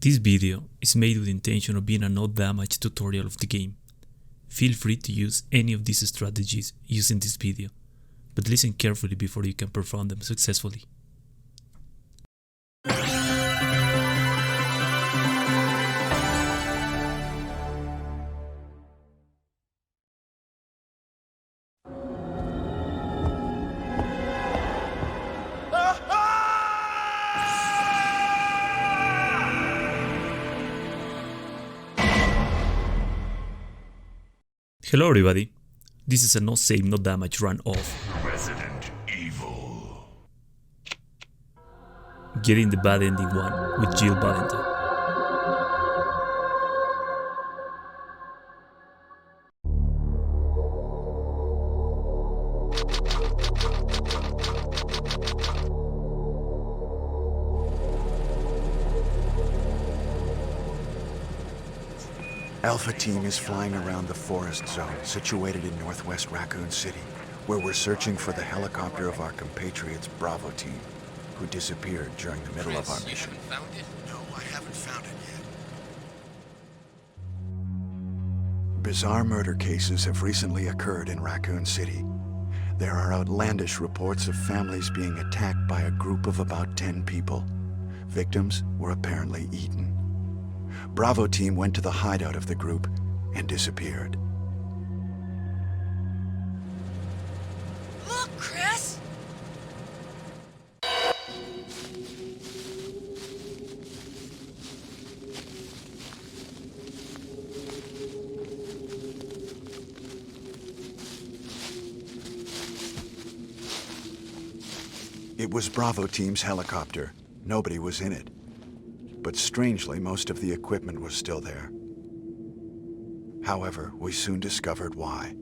This video is made with the intention of being a no damage tutorial of the game. Feel free to use any of these strategies used in this video, but listen carefully before you can perform them successfully. Hello everybody, this is a no save no damage run of Resident Evil. Getting the Bad Ending 1 with Jill Valentine. Alpha Team is flying around the forest zone situated in northwest Raccoon City, where we're searching for the helicopter of our compatriots Bravo Team, who disappeared during the middle of our mission. You haven't found it? No, I haven't found it yet. Bizarre murder cases have recently occurred in Raccoon City. There are outlandish reports of families being attacked by a group of about 10 people. Victims were apparently eaten. Bravo Team went to the hideout of the group and disappeared. Look, Chris! It was Bravo Team's helicopter. Nobody was in it. But strangely, most of the equipment was still there. However, we soon discovered why.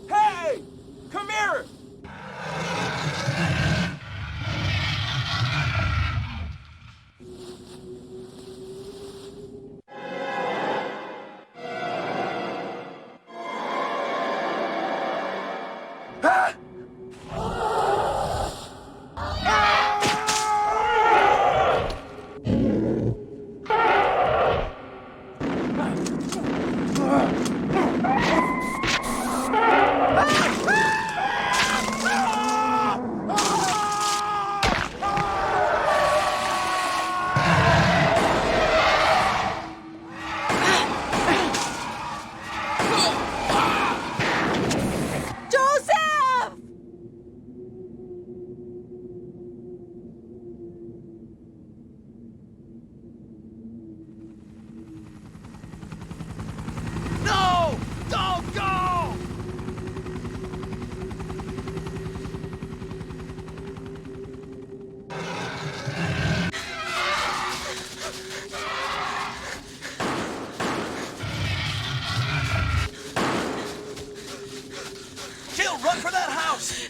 Hey! Come here! No! Don't go! Jill, run for that house!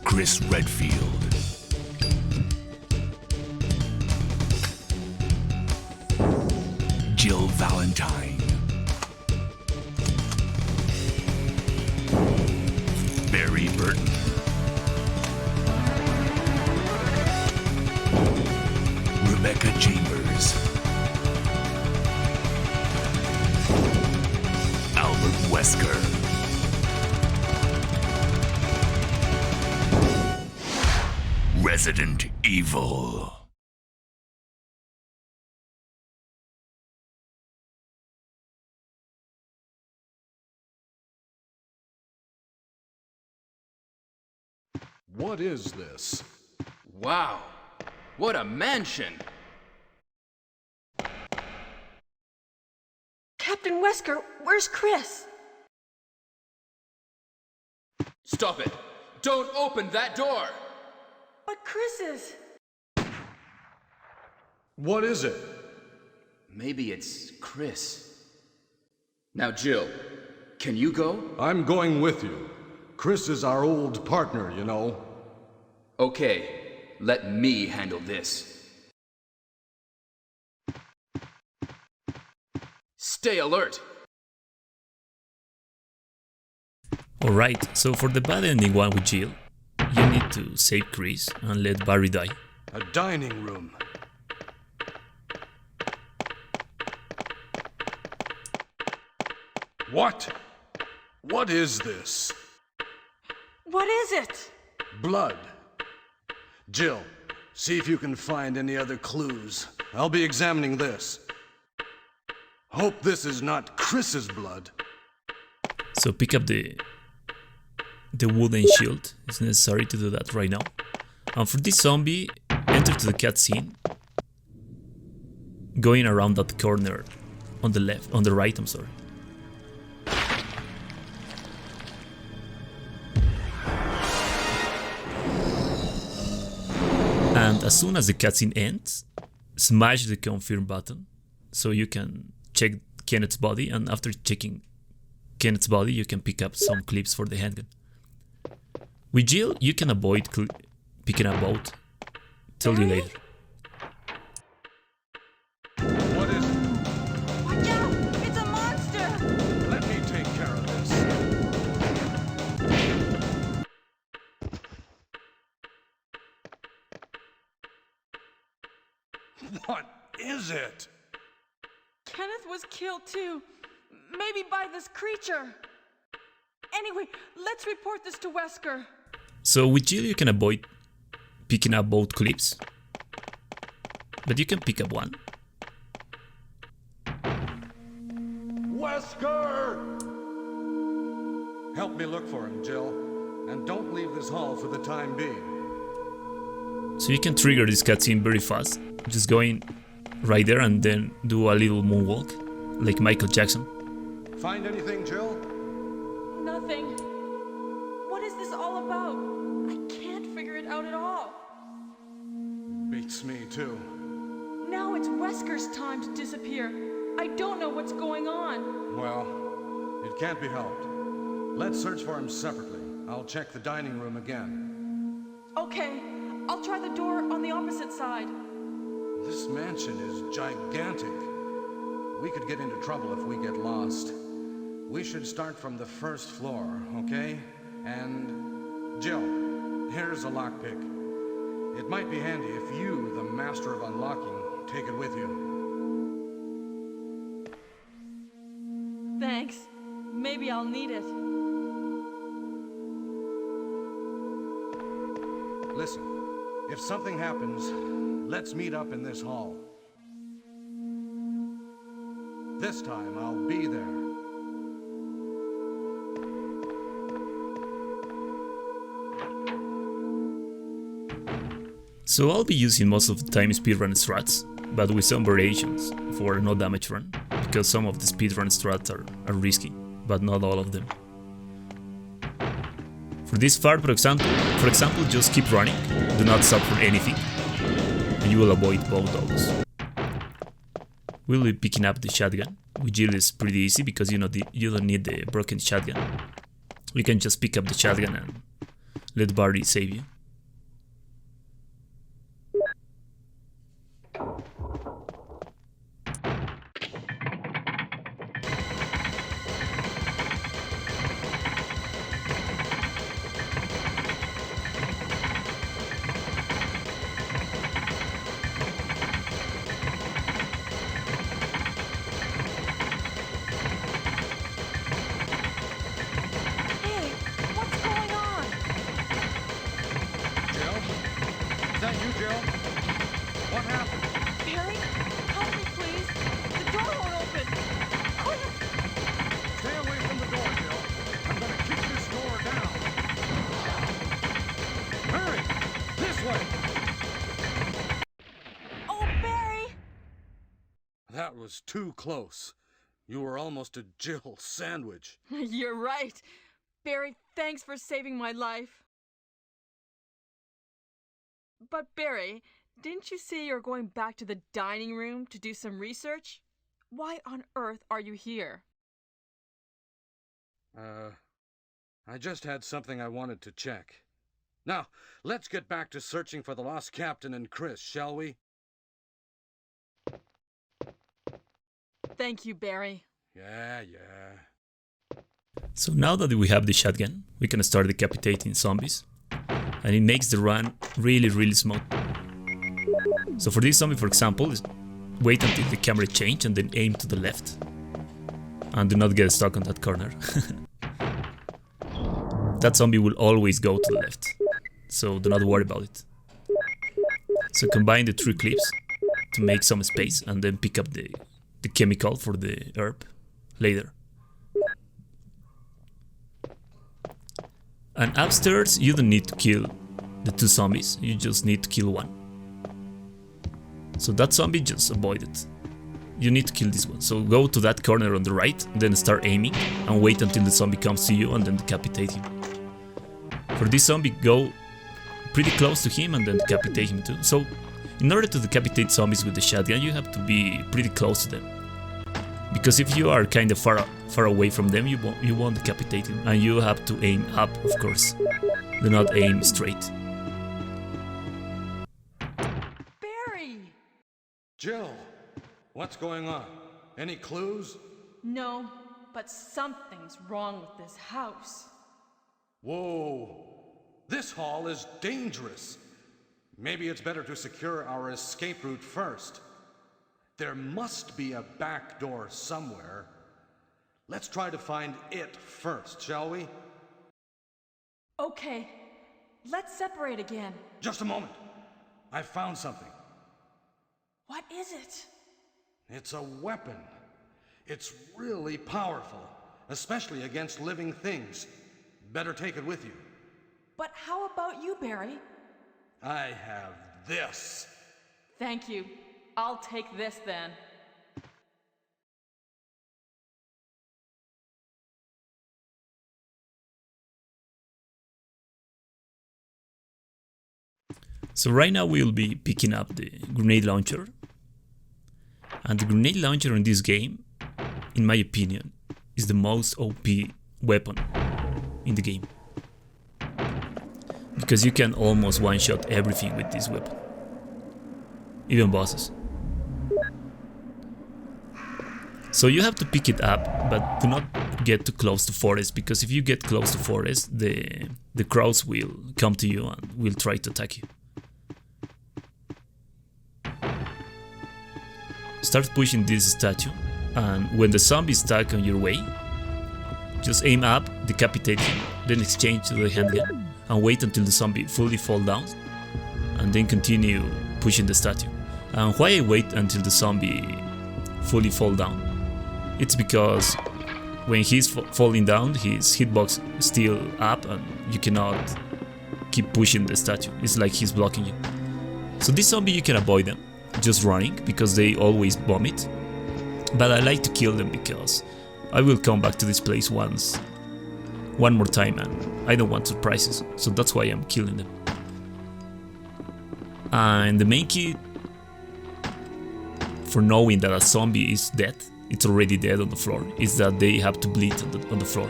Chris Redfield. Jill Valentine. Barry Burton. Rebecca Chambers. Albert Wesker. Resident Evil. What is this? Wow, what a mansion! Captain Wesker, where's Chris? Stop it! Don't open that door! But Chris is... What is it? Maybe it's Chris. Now, Jill, can you go? I'm going with you. Chris is our old partner, you know. Okay, let me handle this. Stay alert! Alright, so for the bad ending one with Jill, you need to save Chris and let Barry die. A dining room. What? What is this? What is it? Blood. Jill, see if you can find any other clues. I'll be examining this. Hope this is not Chris's blood. So pick up the wooden shield. It's necessary to do that right now. And for this zombie, enter to the cutscene, going around that corner on the right, I'm sorry. And as soon as the cutscene ends, smash the confirm button so you can check Kenneth's body, and after checking Kenneth's body you can pick up some clips for the handgun. With Jill, you can avoid picking up both. Tell you later. What is it? Watch out! It's a monster! Let me take care of this. What is it? Kenneth was killed too. Maybe by this creature. Anyway, let's report this to Wesker. So with Jill you can avoid picking up both clips, but you can pick up one. Wesker! Help me look for him, Jill. And don't leave this hall for the time being. So you can trigger this cutscene very fast, just going right there and then do a little moonwalk, like Michael Jackson. Find anything, Jill? Nothing. What is this all about? I can't figure it out at all. Beats me, too. Now it's Wesker's time to disappear. I don't know what's going on. Well, it can't be helped. Let's search for him separately. I'll check the dining room again. Okay, I'll try the door on the opposite side. This mansion is gigantic. We could get into trouble if we get lost. We should start from the first floor, okay? And Jill, here's a lockpick. It might be handy if you, the master of unlocking, take it with you. Thanks. Maybe I'll need it. Listen, if something happens, let's meet up in this hall. This time I'll be there. So I'll be using most of the time speedrun strats, but with some variations for no damage run, because some of the speedrun strats are risky, but not all of them. For this part, for example, just keep running, do not stop for anything, and you will avoid both dogs. We'll be picking up the shotgun, which is pretty easy because you don't need the broken shotgun. You can just pick up the shotgun and let Barry save you. Hey, what's going on? Jill? Is that you, Jill? What happened? Barry, help me please. The door won't open. Quick! Stay away from the door, Jill. I'm gonna kick this door down. Hurry! This way! Oh, Barry! That was too close. You were almost a Jill sandwich. You're right. Barry, thanks for saving my life. But Barry, didn't you say you're going back to the dining room to do some research? Why on earth are you here? I just had something I wanted to check. Now, let's get back to searching for the lost captain and Chris, shall we? Thank you, Barry. Yeah. So now that we have the shotgun, we can start decapitating zombies. And it makes the run really smooth. So for this zombie, for example, wait until the camera changes and then aim to the left. And do not get stuck on that corner. That zombie will always go to the left. So do not worry about it. So combine the 3 clips to make some space and then pick up the chemical for the herb later. And upstairs, you don't need to kill the 2 zombies, you just need to kill 1. So that zombie, just avoid it. You need to kill this one. So go to that corner on the right, then start aiming, and wait until the zombie comes to you and then decapitate him. For this zombie, go pretty close to him and then decapitate him too. So in order to decapitate zombies with the shotgun, you have to be pretty close to them. Because if you are kind of far away from them, you won't decapitate them. And you have to aim up, of course. Do not aim straight. Barry! Jill, what's going on? Any clues? No, but something's wrong with this house. Whoa! This hall is dangerous. Maybe it's better to secure our escape route first. There must be a back door somewhere. Let's try to find it first, shall we? Okay, let's separate again. Just a moment. I found something. What is it? It's a weapon. It's really powerful, especially against living things. Better take it with you. But how about you, Barry? I have this. Thank you. I'll take this then. So right now we'll be picking up the grenade launcher. And the grenade launcher in this game, in my opinion, is the most OP weapon in the game. Because you can almost one-shot everything with this weapon. Even bosses. So you have to pick it up, but do not get too close to forest, because if you get close to forest, the crows will come to you and will try to attack you. Start pushing this statue, and when the zombie is stuck on your way, just aim up, decapitate him, then exchange to the handgun, and wait until the zombie fully falls down, and then continue pushing the statue. And why I wait until the zombie fully falls down? It's because when he's falling down, his hitbox is still up and you cannot keep pushing the statue. It's like he's blocking you. So this zombie you can avoid them, just running, because they always bomb it. But I like to kill them because I will come back to this place one more time and I don't want surprises. So that's why I'm killing them. And the main key for knowing that a zombie is dead, it's already dead on the floor, is that they have to bleed on the floor.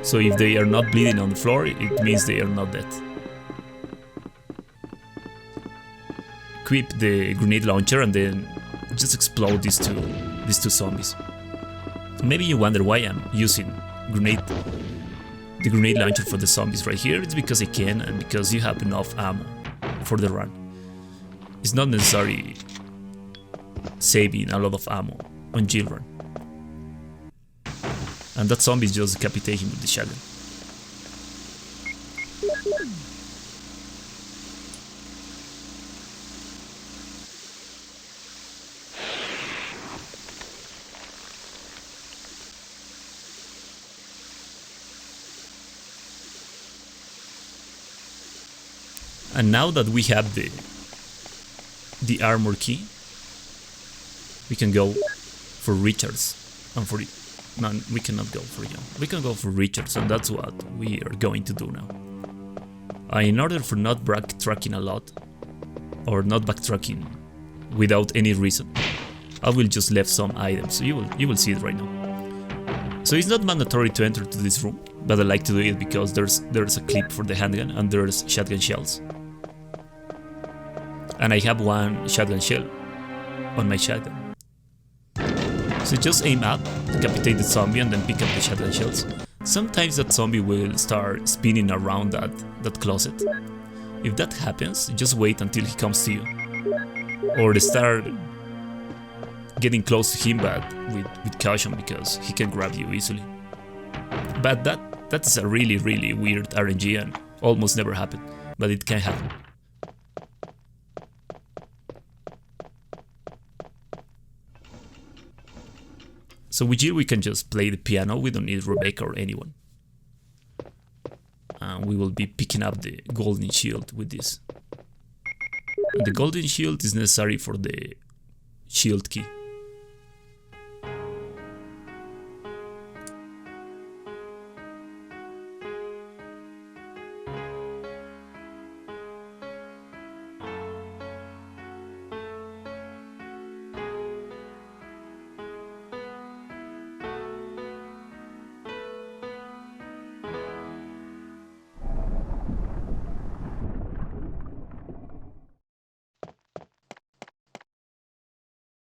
So if they are not bleeding on the floor, it means they are not dead. Equip the grenade launcher and then just explode these two zombies. Maybe you wonder why I'm using the grenade launcher for the zombies right here. It's because I can and because you have enough ammo for the run. It's not necessary saving a lot of ammo on Jill run. And that zombie is just decapitating with the shotgun. And now that we have the armor key, we can go for Richards. And for no, we cannot go for Yawn. We can go for Richards, and that's what we are going to do now. In order for not backtracking a lot, or not backtracking without any reason, I will just left some items, so you will see it right now. So it's not mandatory to enter to this room, but I like to do it because there's a clip for the handgun and there's shotgun shells. And I have one shotgun shell on my shotgun. So just aim up, decapitate the zombie and then pick up the shotgun shells. Sometimes that zombie will start spinning around that closet. If that happens, just wait until he comes to you. Or start getting close to him, but with caution because he can grab you easily. But that is a really weird RNG and almost never happened, but it can happen. So with Jill we can just play the piano, we don't need Rebecca or anyone. And we will be picking up the golden shield with this. And the golden shield is necessary for the shield key.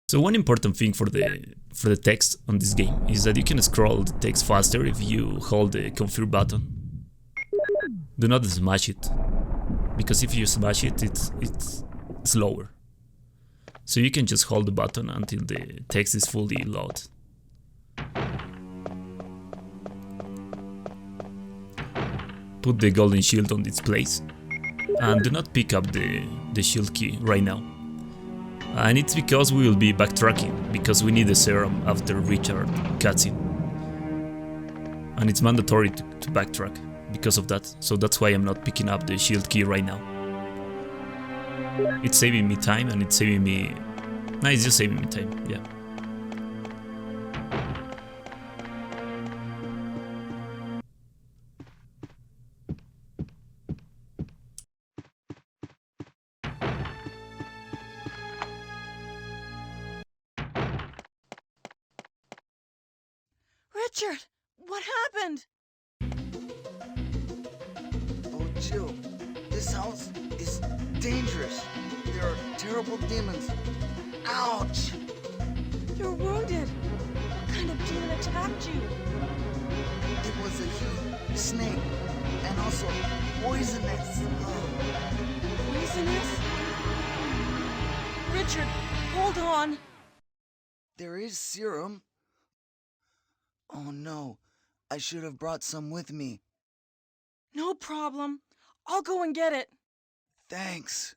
So one important thing for the text on this game is that you can scroll the text faster if you hold the confirm button. Do not smash it, because if you smash it, it's slower. So you can just hold the button until the text is fully loaded. Put the golden shield on its place, and do not pick up the shield key right now. And it's because we will be backtracking, because we need the serum after Richard cutscene. And it's mandatory to backtrack because of that, so that's why I'm not picking up the shield key right now. It's saving me time and it's saving me... No, it's just saving me time, yeah. Richard, what happened? Oh, Jill, this house is dangerous. There are terrible demons. Ouch! You're wounded. What kind of demon attacked you? It was a huge snake, and also poisonous. Poisonous? Richard, hold on. There is serum. Oh no, I should have brought some with me. No problem. I'll go and get it. Thanks.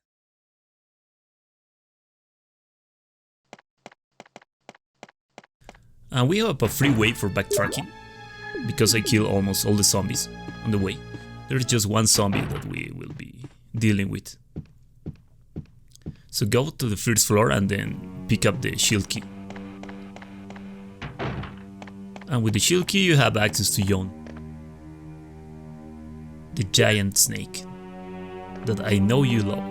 And we have a free way for backtracking, because I kill almost all the zombies on the way. There's just one zombie that we will be dealing with. So go to the first floor and then pick up the shield key. And with the shield key you have access to Yawn, the giant snake that I know you love.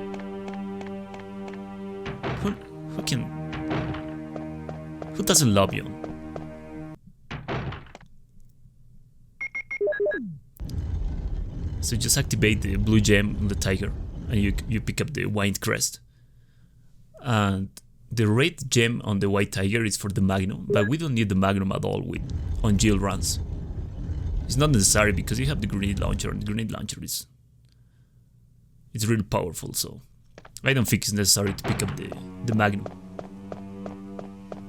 Who doesn't love Yawn? So just activate the blue gem on the tiger and you pick up the white crest. And the red gem on the white tiger is for the magnum, but we don't need the magnum at all on Jill runs. It's not necessary because you have the grenade launcher, and the grenade launcher is really powerful, so I don't think it's necessary to pick up the magnum.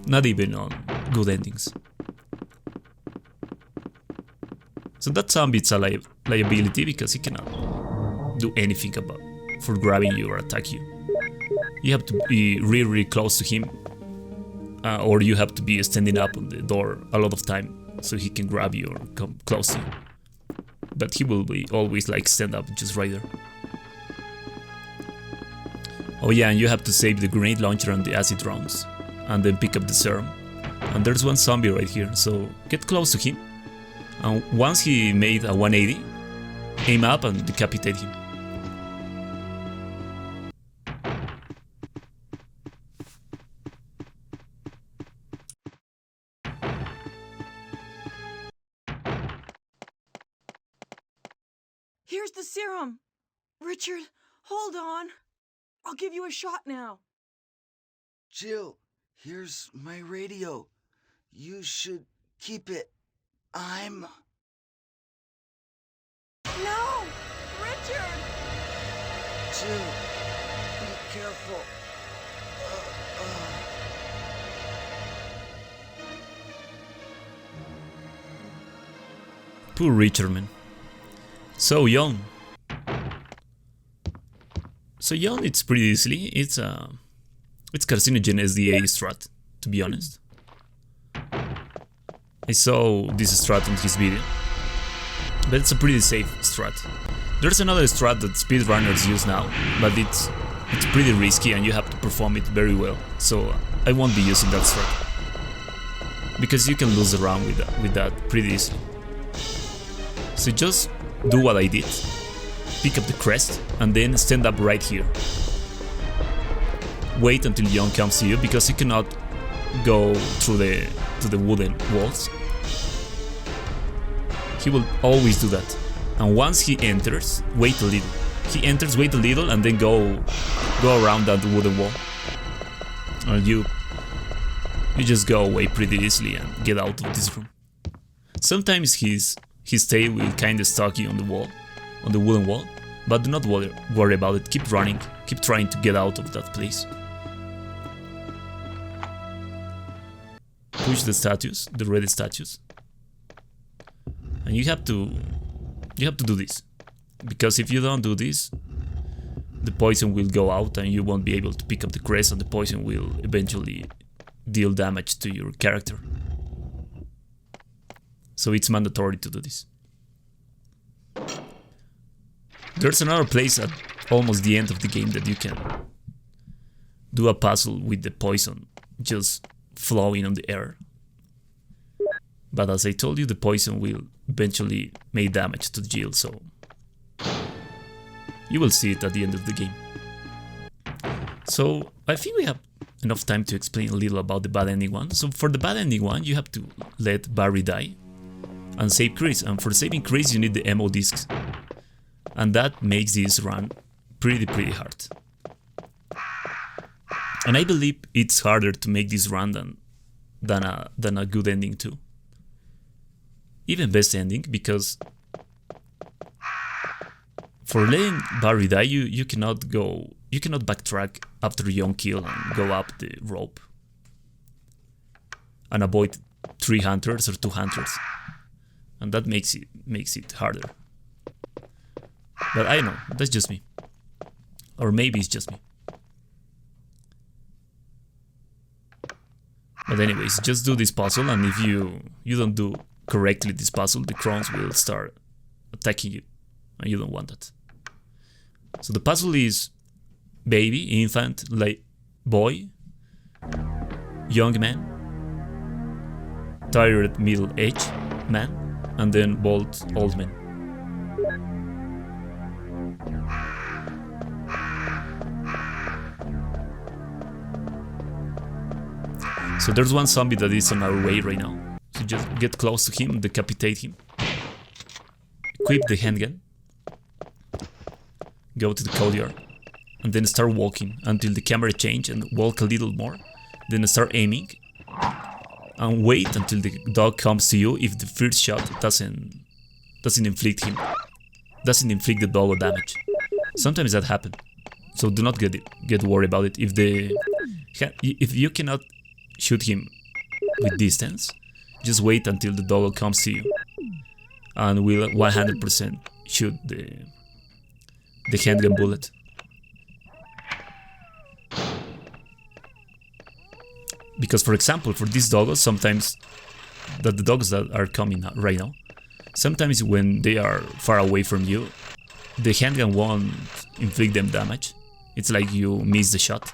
Not even on good endings. So that zombie is a liability because he cannot do anything for grabbing you or attack you. You have to be really close to him, or you have to be standing up on the door a lot of time so he can grab you or come close to you. But he will be always like stand up just right there. Oh yeah, and you have to save the grenade launcher and the acid rounds, and then pick up the serum. And there's one zombie right here, so get close to him. And once he made a 180, aim up and decapitate him. Here's the serum. Richard, hold on. I'll give you a shot now. Jill, here's my radio. You should keep it. I'm... No! Richard! Jill, be careful. Poor Richard, man. So young. So young, it's pretty easily. It's carcinogen SDA strat, to be honest. I saw this strat on his video, but it's a pretty safe strat. There's another strat that speedrunners use now, but it's pretty risky and you have to perform it very well. So I won't be using that strat because you can lose around with that pretty easily. So just do what I did. Pick up the crest and then stand up right here. Wait until Yawn comes to you because he cannot go through the wooden walls. He will always do that. And once he enters, wait a little. He enters, wait a little, and then go around that wooden wall. And you just go away pretty easily and get out of this room. Sometimes his tail will kinda stuck you on the wall, on the wooden wall, but do not worry about it. Keep running, keep trying to get out of that place. Push the statues, the red statues, and you have to do this, because if you don't do this, the poison will go out and you won't be able to pick up the crest, and the poison will eventually deal damage to your character. So it's mandatory to do this. There's another place at almost the end of the game that you can do a puzzle with the poison just flowing on the air. But as I told you, the poison will eventually make damage to Jill, so you will see it at the end of the game. So I think we have enough time to explain a little about the bad ending one. So for the bad ending one, you have to let Barry die and save Chris, and for saving Chris you need the ammo discs, and that makes this run pretty hard. And I believe it's harder to make this run than a good ending too. Even best ending, because for letting Barry die you cannot backtrack after Yawn Kill and go up the rope and avoid 3 hunters or 2 hunters. And that makes it harder. But I don't know, that's just me. Or maybe it's just me. But anyways, just do this puzzle, and if you don't do correctly this puzzle, the crones will start attacking you, and you don't want that. So the puzzle is baby, infant, boy, young man, tired middle-aged man, and then bald old man. So there's one zombie that is on our way right now. So just get close to him, decapitate him. Equip the handgun. Go to the courtyard. And then start walking until the camera change and walk a little more. Then start aiming. And wait until the dog comes to you if the first shot doesn't inflict the dog damage. Sometimes that happens. So do not get worried about it. If you cannot shoot him with distance, just wait until the dog comes to you and will 100% shoot the handgun bullet. Because for example, for these doggos, sometimes the dogs that are coming right now, sometimes when they are far away from you, the handgun won't inflict them damage. It's like you miss the shot.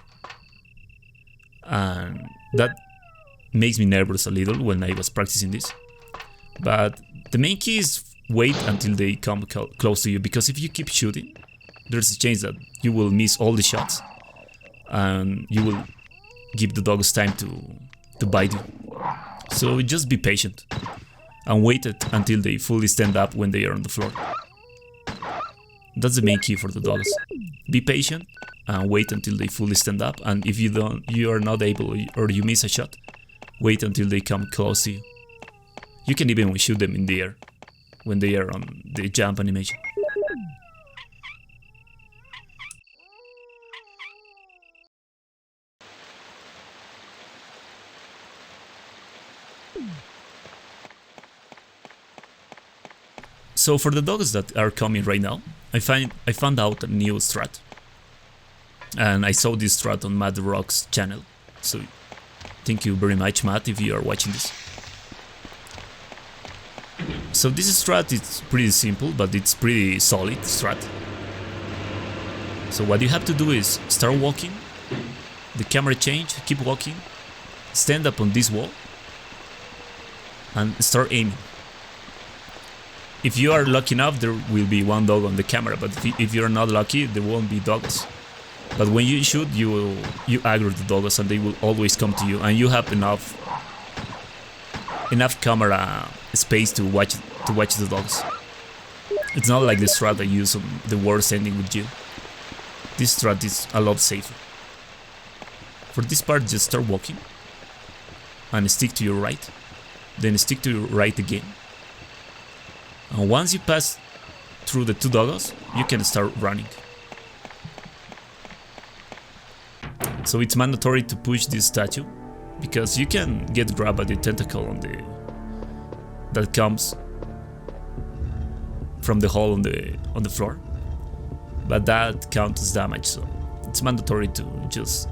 And that makes me nervous a little when I was practicing this. But the main key is wait until they come close to you, because if you keep shooting, there's a chance that you will miss all the shots and you will give the dogs time to bite you. So just be patient and wait until they fully stand up when they are on the floor. That's the main key for the dogs. Be patient and wait until they fully stand up, and if you are not able or you miss a shot, wait until they come close to you. You can even shoot them in the air when they are on the jump animation. So for the dogs that are coming right now, I found out a new strat. And I saw this strat on Matt Rock's channel. So thank you very much, Matt, if you are watching this. So this strat is pretty simple, but it's pretty solid strat. So what you have to do is start walking, the camera change, keep walking, stand up on this wall, and start aiming. If you are lucky enough, there will be one dog on the camera, but if you are not lucky, there won't be dogs. But when you shoot, you aggro the dogs, and they will always come to you, and you have enough camera space to watch the dogs. It's not like the strat I use on the worst ending with Jill. This strat is a lot safer. For this part, just start walking and stick to your right, then stick to your right again. And once you pass through the two doggos, you can start running. So it's mandatory to push this statue, because you can get grabbed by the tentacle that comes from the hole on the floor, but that counts as damage. So it's mandatory to just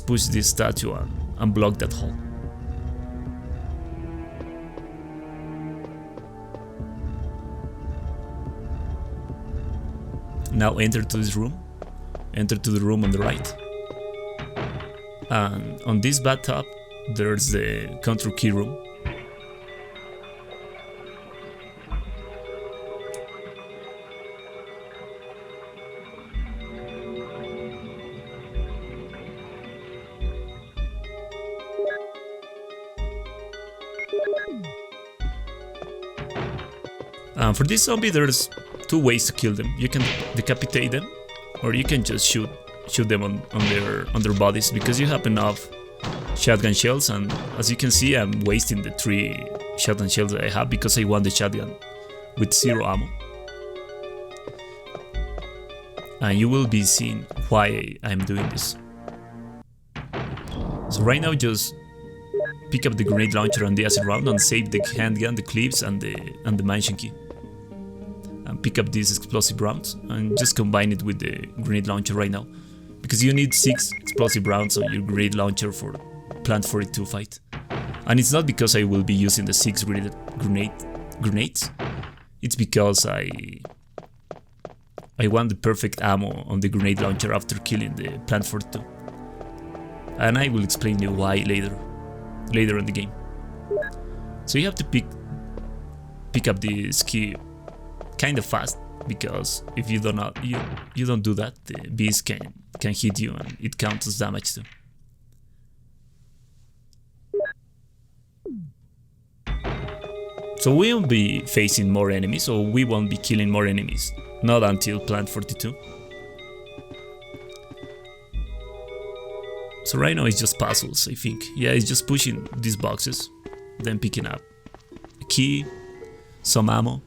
push this statue and block that hole. Now enter to this room, enter to the room on the right, and on this bathtub there's the control key room. For this zombie there's two ways to kill them. You can decapitate them, or you can just shoot them on their bodies, because you have enough shotgun shells, and as you can see I'm wasting the 3 shotgun shells that I have because I won the shotgun with 0 ammo. And you will be seeing why I'm doing this. So right now just pick up the grenade launcher and the acid round and save the handgun, the clips and the mansion key. And pick up these explosive rounds and just combine it with the grenade launcher right now, because you need 6 explosive rounds on your grenade launcher for Plant 42 fight. And it's not because I will be using the 6 grenades, it's because I want the perfect ammo on the grenade launcher after killing the Plant 42. And I will explain you why later in the game. So you have to pick up this key kind of fast, because if you don't do that, the beast can hit you and it counts as damage too. So we won't be facing more enemies, or we won't be killing more enemies, not until Plant 42. So right now it's just puzzles, I think. Yeah, it's just pushing these boxes, then picking up a key, some ammo.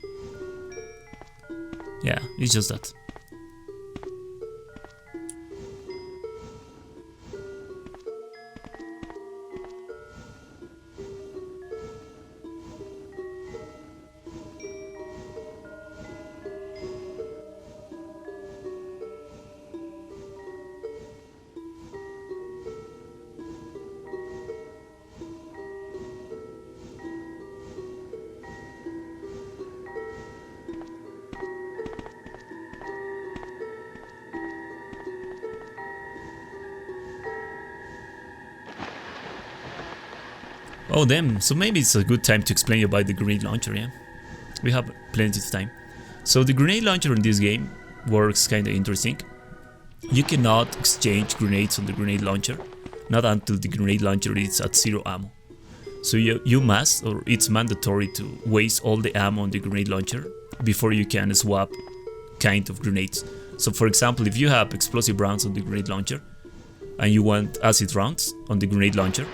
Yeah, it's just that. Oh damn, so maybe it's a good time to explain you about the grenade launcher, yeah? We have plenty of time. So the grenade launcher in this game works kinda interesting. You cannot exchange grenades on the grenade launcher, not until the grenade launcher is at 0 ammo. So you must, or it's mandatory to waste all the ammo on the grenade launcher before you can swap kind of grenades. So for example, if you have explosive rounds on the grenade launcher and you want acid rounds on the grenade launcher,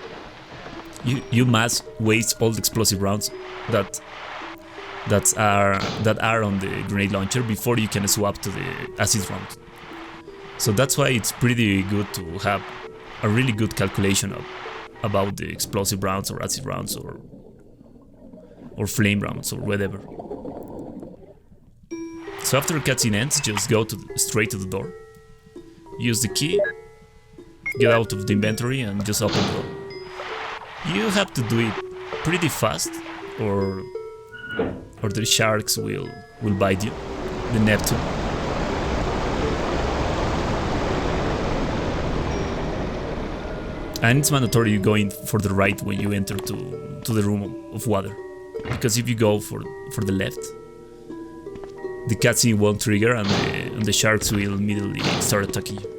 you must waste all the explosive rounds that are on the grenade launcher before you can swap to the acid round. So that's why it's pretty good to have a really good calculation about the explosive rounds or acid rounds or flame rounds or whatever. So after the cutscene ends, just go straight to the door, use the key, get out of the inventory and just open the door. You have to do it pretty fast or the sharks will bite you, the Neptune. And it's mandatory you go in for the right when you enter to the room of water, because if you go for the left, the cutscene won't trigger and the sharks will immediately start attacking you.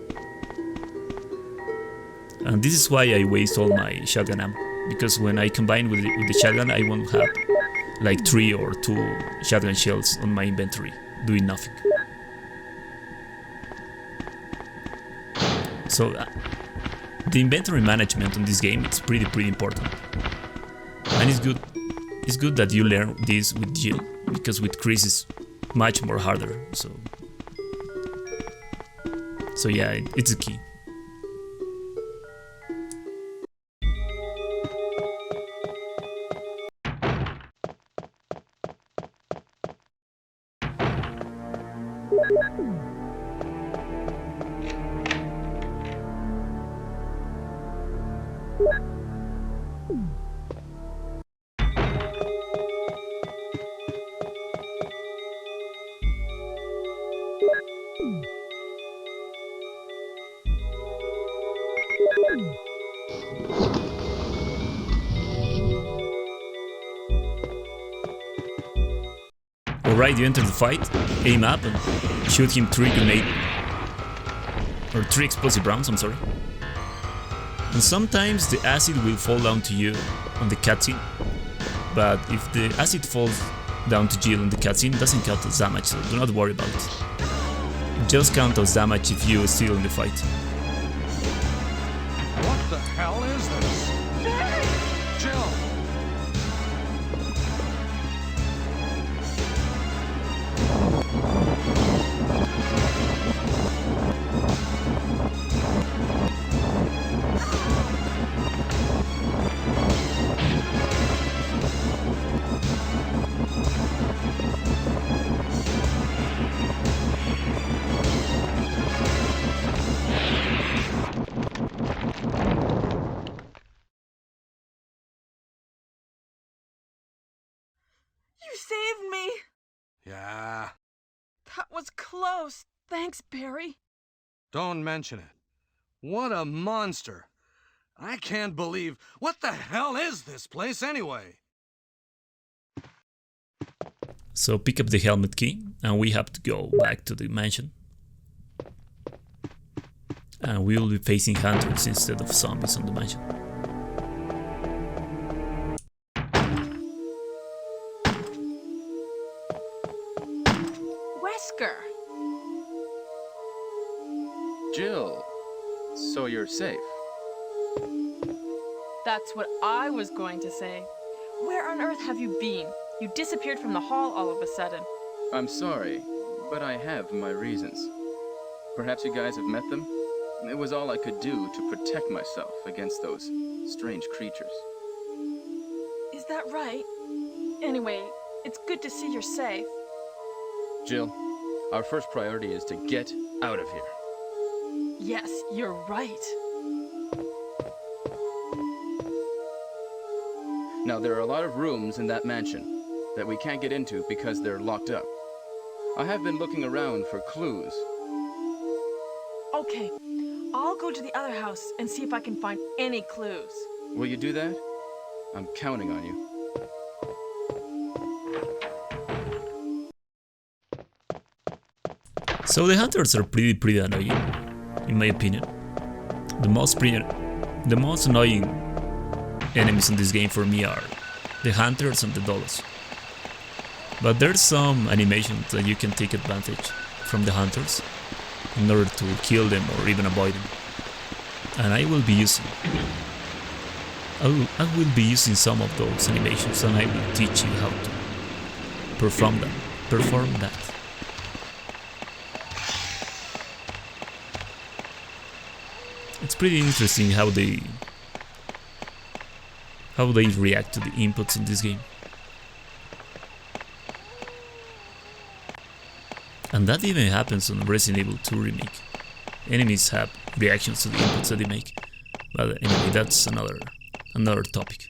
And this is why I waste all my shotgun ammo, because when I combine with the shotgun I won't have like 3 or 2 shotgun shells on my inventory doing nothing. So the inventory management on this game, it's pretty important, and it's good that you learn this with Jill, because with Chris it's much more harder. So yeah, it's the key. Alright, you enter the fight, aim up and shoot him 3 explosive rounds, I'm sorry. And sometimes the acid will fall down to you on the cutscene, but if the acid falls down to Jill on the cutscene, it doesn't count as damage, so do not worry about it. It just counts as damage if you are still in the fight. What the hell is this? Jill! You saved me! Yeah, That was close. Thanks, Barry. don't mention it. What a monster. I can't believe... What the hell is this place anyway? So pick up the helmet key and we have to go back to the mansion. And we will be facing hunters instead of zombies on the mansion. Wesker! Jill, so you're safe. That's what I was going to say. Where on earth have you been? You disappeared from the hall all of a sudden. I'm sorry, but I have my reasons. Perhaps you guys have met them? It was all I could do to protect myself against those strange creatures. Is that right? Anyway, it's good to see you're safe. Jill, our first priority is to get out of here. Yes, you're right. Now, there are a lot of rooms in that mansion that we can't get into because they're locked up. I have been looking around for clues. Okay, I'll go to the other house and see if I can find any clues. Will you do that? I'm counting on you. So the hunters are pretty annoying, in my opinion. The most annoying enemies in this game for me are the hunters and the Doggos. But there's some animations that you can take advantage. from the hunters in order to kill them or even avoid them. And I will be using some of those animations, and I will teach you how to perform that. It's pretty interesting how they react to the inputs in this game. And that even happens on Resident Evil 2 Remake. Enemies have reactions to the inputs that they make. But anyway, that's another topic.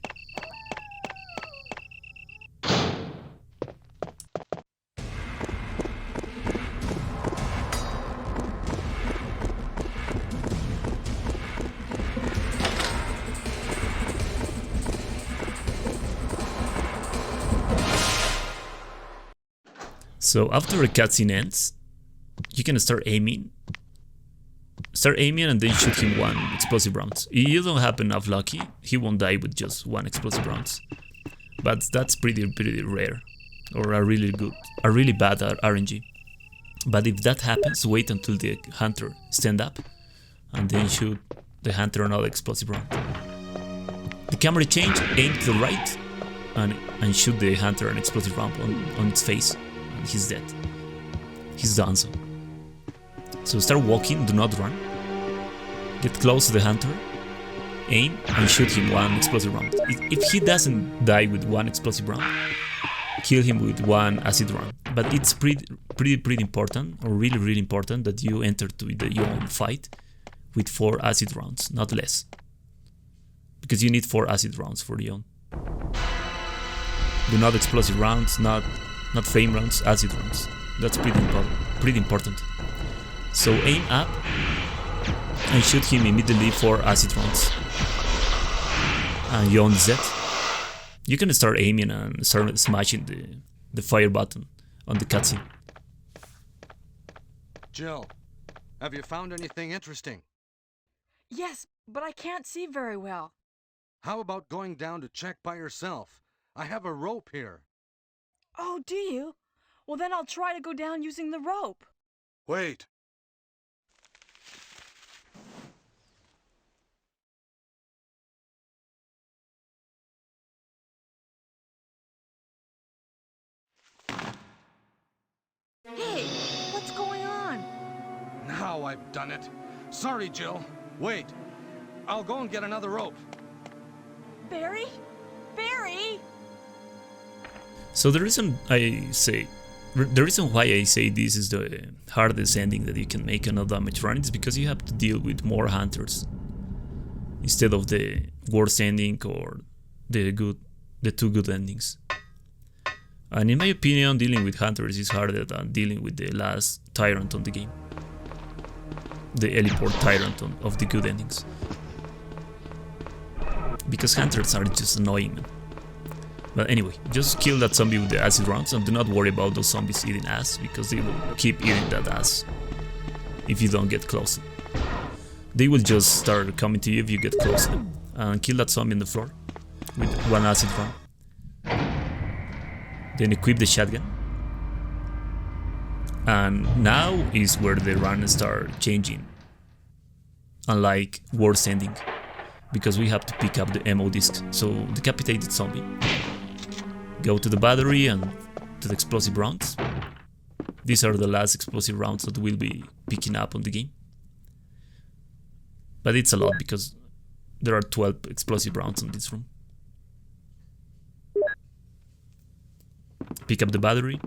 So after a cutscene ends, you can start aiming and then shoot him one explosive round. If you don't happen enough lucky, he won't die with just one explosive round. But that's pretty rare, or a really bad RNG. But if that happens, wait until the hunter stand up, and then shoot the hunter another explosive round. The camera change, aim to the right, and shoot the hunter an explosive round on its face. He's dead. He's done so. So start walking, do not run. Get close to the hunter, aim, and shoot him one explosive round. If he doesn't die with one explosive round, kill him with one acid round. But it's pretty important, or really important, that you enter to the Yawn fight with 4 acid rounds, not less. Because you need 4 acid rounds for the Yawn. Do not explosive rounds, not flame rounds, acid rounds. That's pretty important. So aim up and shoot him immediately 4 acid rounds. And Yawn is dead. You can start aiming and start smashing the fire button on the cutscene. Jill, have you found anything interesting? Yes, but I can't see very well. How about going down to check by yourself? I have a rope here. Oh, do you? Well, then I'll try to go down using the rope. Wait. Hey, what's going on? Now I've done it. Sorry, Jill. Wait. I'll go and get another rope. Barry? Barry? So the reason why I say this is the hardest ending that you can make on a damage run is because you have to deal with more hunters instead of the worst ending or the 2 good endings. And in my opinion, dealing with hunters is harder than dealing with the last Tyrant on the game. The heliport Tyrant of the good endings. Because hunters are just annoying, man. But anyway, just kill that zombie with the acid rounds and do not worry about those zombies eating ass, because they will keep eating that ass if you don't get close. They will just start coming to you if you get close to them. And kill that zombie on the floor with 1 acid round. Then equip the shotgun. And now is where the run starts changing. Unlike worst ending, because we have to pick up the ammo disc. So decapitated zombie. Go to the battery and to the explosive rounds. These are the last explosive rounds that we'll be picking up on the game. But it's a lot because there are 12 explosive rounds in this room. Pick up the battery.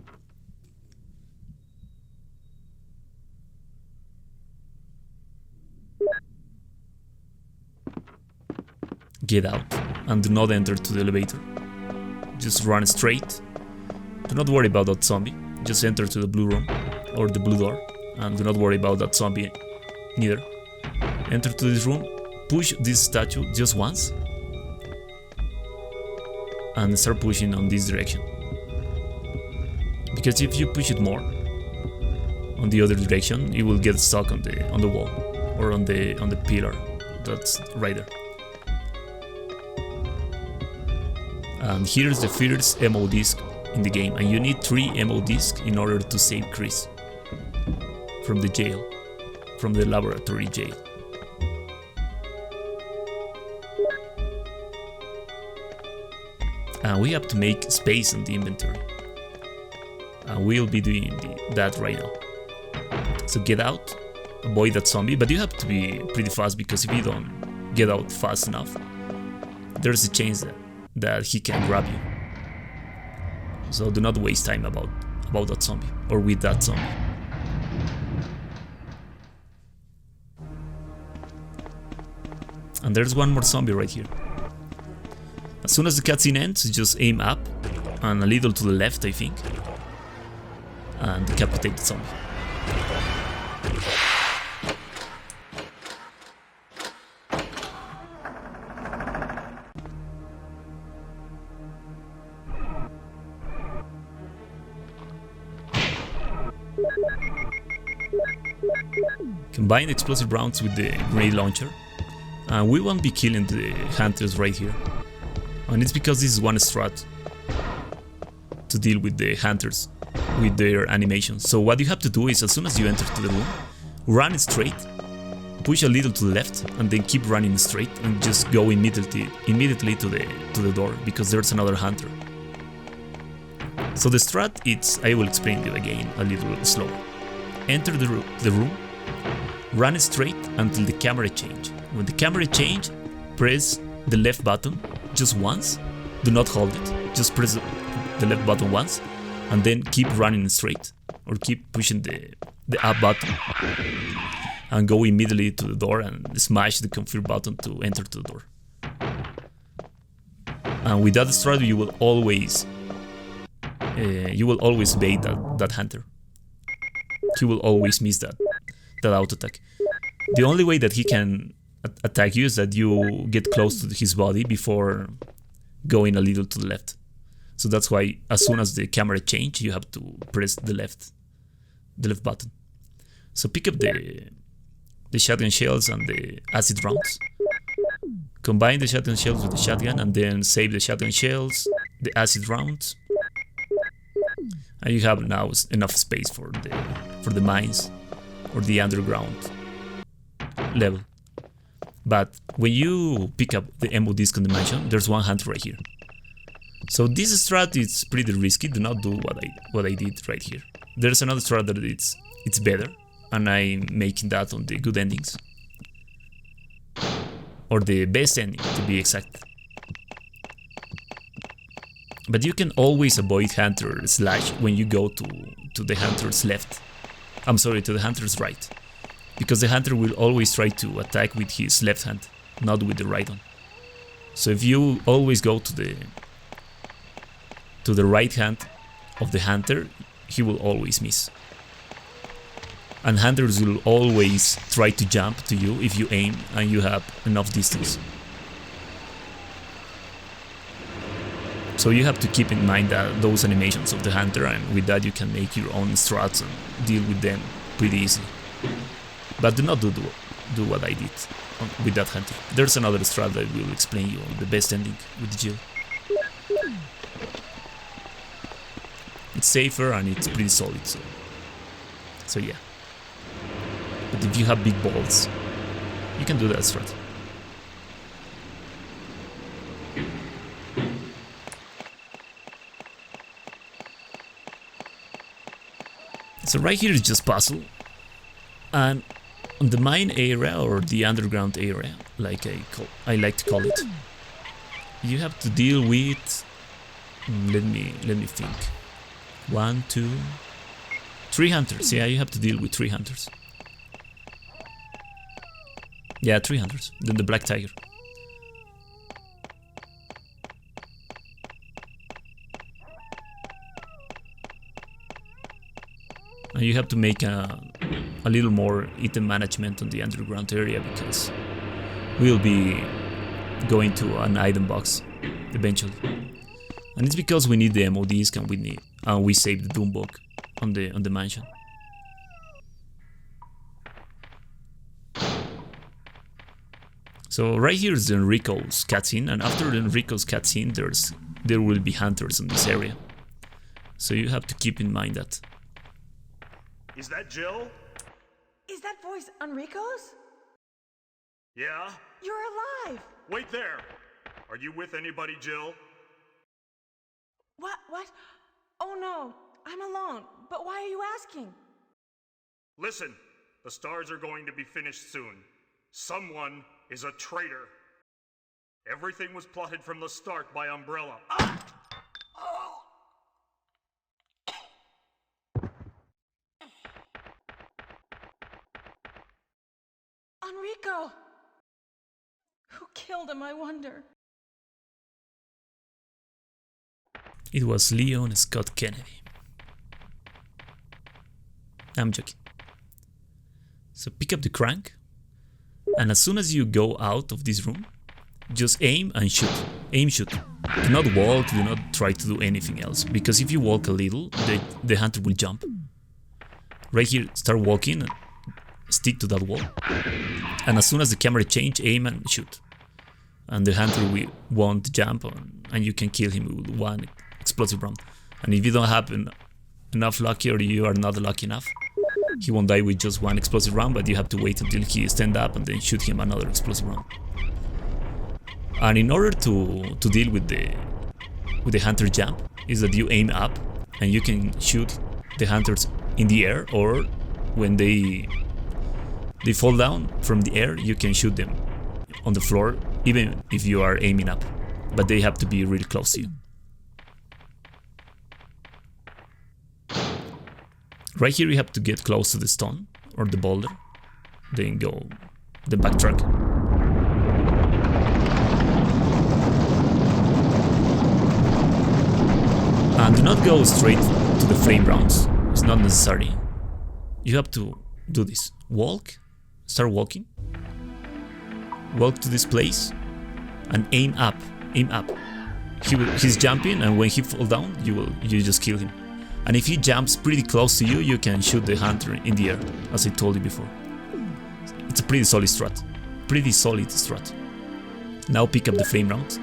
Get out and do not enter to the elevator. Just run straight. Do not worry about that zombie. Just enter to the blue room or the blue door, and do not worry about that zombie neither. Enter to this room, push this statue just once, and start pushing on this direction. Because if you push it more on the other direction, you will get stuck on the wall or on the pillar that's right there. And here's the first ammo disc in the game, and you need 3 ammo discs in order to save Chris. from the jail, from the laboratory jail. And we have to make space in the inventory. And we'll be doing that right now. So get out, avoid that zombie, but you have to be pretty fast, because if you don't get out fast enough, there's a chance that he can grab you. So do not waste time about that zombie, or with that zombie. And there's one more zombie right here. As soon as the cutscene ends, just aim up and a little to the left, I think, and decapitate the zombie. Combine explosive rounds with the grenade launcher, and we won't be killing the hunters right here. And it's because this is one strat to deal with the hunters with their animations. So what you have to do is, as soon as you enter to the room, run straight, push a little to the left, and then keep running straight, and just go immediately to the door, because there's another hunter. So the strat, I will explain you again a little slower. Enter the room, run straight until the camera change. When the camera change, press the left button just once. Do not hold it, just press the left button once, and then keep running straight, or keep pushing the up button, and go immediately to the door and smash the confirm button to enter to the door. And with that strat, you will always bait that hunter. He will always miss that auto attack. The only way that he can attack you is that you get close to his body before going a little to the left. So that's why as soon as the camera change, you have to press the left button. So pick up the shotgun shells and the acid rounds. Combine the shotgun shells with the shotgun, and then save the shotgun shells, the acid rounds. And you have now enough space for the mines or the underground level. But when you pick up the ammo disc on the mansion, there's one hunter right here. So this strat is pretty risky. Do not do what I did right here. There's another strat that it's better, and I'm making that on the good endings, or the best ending to be exact. But you can always avoid hunter slash when you go to the hunter's left. I'm sorry, to the hunter's right. Because the hunter will always try to attack with his left hand, not with the right one. So if you always go to the right hand of the hunter, he will always miss. And hunters will always try to jump to you if you aim and you have enough distance. So you have to keep in mind that those animations of the hunter, and with that you can make your own strats and deal with them pretty easily. But do not do what I did with that hunter. There's another strat that will explain you on the best ending with Jill. It's safer and it's pretty solid, so yeah. But if you have big balls, you can do that strat. So right here is just puzzle, and on the mine area, or the underground area, like I like to call it, you have to deal with, let me think, 1, 2, 3 hunters. Yeah, you have to deal with 3 hunters. Yeah, 3 hunters. Then the black tiger. And you have to make a little more item management on the underground area, because we'll be going to an item box eventually. And it's because we need the ammo disc, and we saved the Doom book on the mansion. So right here is Enrico's cutscene, and after Enrico's cutscene there will be hunters in this area. So you have to keep in mind that. Is that Jill? Is that voice Enrico's? Yeah? You're alive! Wait there! Are you with anybody, Jill? What? Oh no, I'm alone. But why are you asking? Listen, the stars are going to be finished soon. Someone is a traitor. Everything was plotted from the start by Umbrella. Ah! Enrico! Who killed him, I wonder? It was Leon Scott Kennedy. I'm joking. So pick up the crank, and as soon as you go out of this room, just aim and shoot. Aim, shoot. Do not walk, do not try to do anything else, because if you walk a little, the hunter will jump. Right here, start walking and stick to that wall. And as soon as the camera changes, aim and shoot. And the hunter won't jump, and you can kill him with one explosive round. And if you don't have enough lucky, or you are not lucky enough, he won't die with just one explosive round, but you have to wait until he stand up and then shoot him another explosive round. And in order to deal with the hunter jump, is that you aim up and you can shoot the hunters in the air, or when they fall down from the air, you can shoot them on the floor, even if you are aiming up, but they have to be really close to you. Right here you have to get close to the stone or the boulder, then backtrack. And do not go straight to the flame rounds, it's not necessary. You have to do this. Walk, start walking, walk to this place and aim up, aim up. He's jumping, and when he falls down, you just kill him. And if he jumps pretty close to you, you can shoot the hunter in the air, as I told you before. It's a pretty solid strat. Pretty solid strat. Now pick up the flame rounds.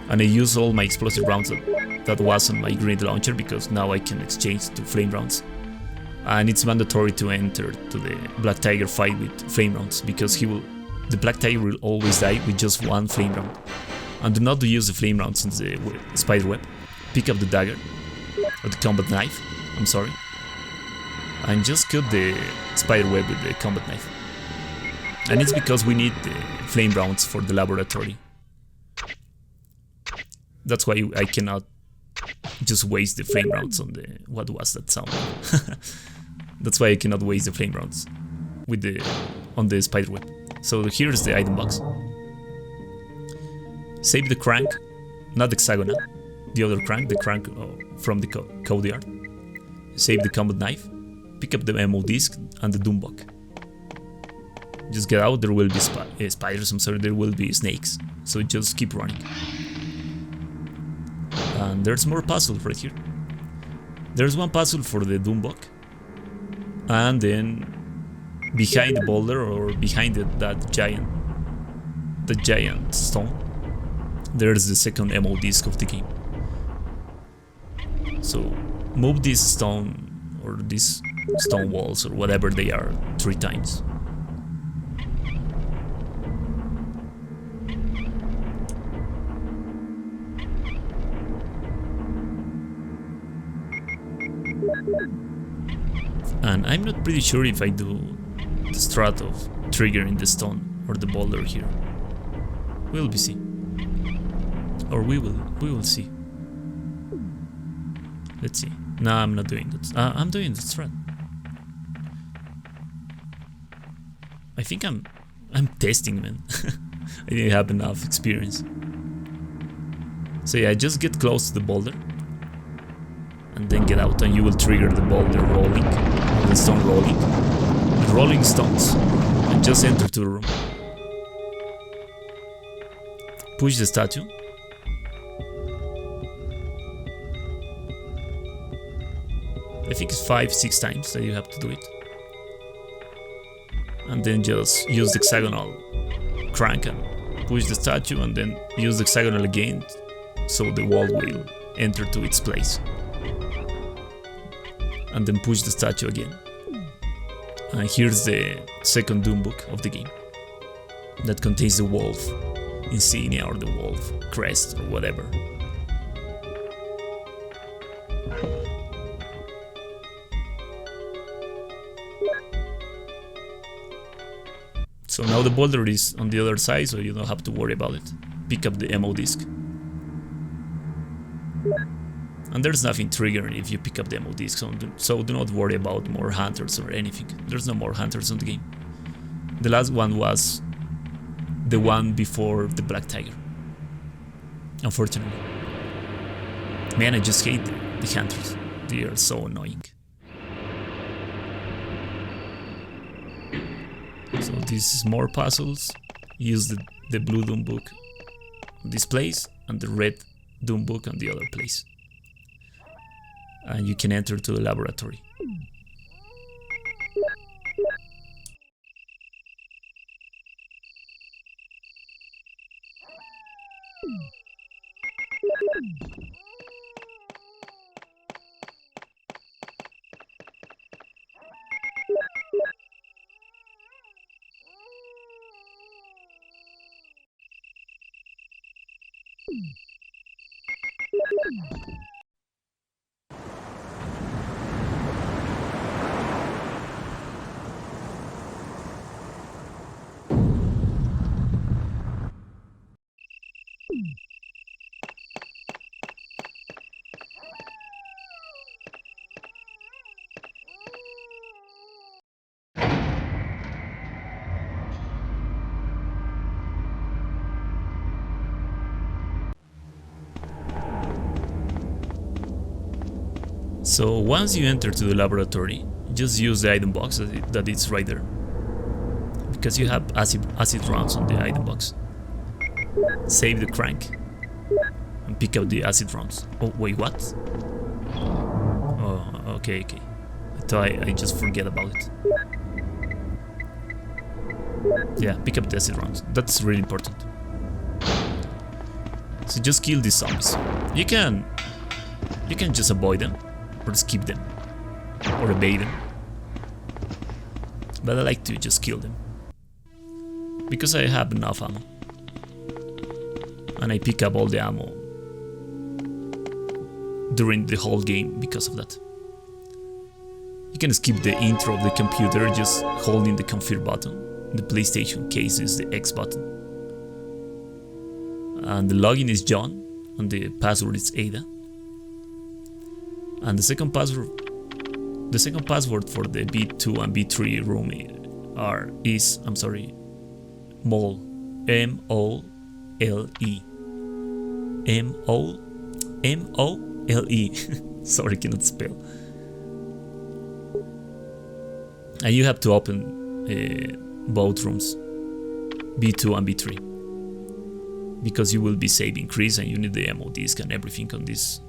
And I use all my explosive rounds that was on my grenade launcher, because now I can exchange to flame rounds. And it's mandatory to enter to the Black Tiger fight with flame rounds, because the Black Tiger will always die with just one flame round. And do not use the flame rounds in the spider web. Pick up the dagger, or the combat knife, I'm sorry, and just cut the spider web with the combat knife. And it's because we need the flame rounds for the laboratory. That's why I cannot just waste the flame rounds on the... what was that sound? That's why I cannot waste the flame rounds on the spider web. So here's the item box. Save the crank, not the hexagonal, the other crank, the crank from the code yard. Save the combat knife, pick up the ammo disc and the Doombok. Just get out, there will be spiders, I'm sorry, there will be snakes, so just keep running. And there's more puzzles right here. There's one puzzle for the Doombok, and then behind the boulder, or behind that giant stone, there's the second ammo disc of the game. So move this stone, or these stone walls, or whatever they are, 3 times. And I'm not pretty sure if I do the strat of triggering the stone or the boulder here. We'll see. Or we will see. Let's see. No, I'm not doing that. I'm doing the strat. I think I'm testing, man. I didn't have enough experience. So yeah, just get close to the boulder, and then get out, and you will trigger the boulder rolling, or the stone rolling. The rolling stones, and just enter to the room. Push the statue. I think it's 5-6 times that you have to do it. And then just use the hexagonal crank and push the statue, and then use the hexagonal again, so the wall will enter to its place. And then push the statue again. And here's the second Doom book of the game that contains the wolf insignia or the wolf crest or whatever. So now the boulder is on the other side, so you don't have to worry about it. Pick up the ammo disc. And there's nothing triggering if you pick up the ammo disc, so do not worry about more hunters or anything. There's no more hunters on the game. The last one was the one before the Black Tiger, unfortunately. Man, I just hate the hunters. They are so annoying. So this is more puzzles. Use the blue Doom book on this place and the red Doom book on the other place. And you can enter to the laboratory. So once you enter to the laboratory, just use the item box that is right there, because you have acid rounds on the item box. Save the crank and pick up the acid rounds. Oh wait, what? Oh, okay. I thought I just forget about it. Yeah, pick up the acid rounds. That's really important. So just kill these zombies. You can just avoid them, or skip them, or evade them. But I like to just kill them, because I have enough ammo. And I pick up all the ammo during the whole game because of that. You can skip the intro of the computer just holding the confirm button. The PlayStation case is the X button. And the login is John, and the password is Ada. And the second password for the B2 and B3 room is Mole. M-O-L-E. M-O-L-E. Sorry, cannot spell. And you have to open both rooms, B2 and B3, because you will be saving Chris and you need the ammo disc and everything on this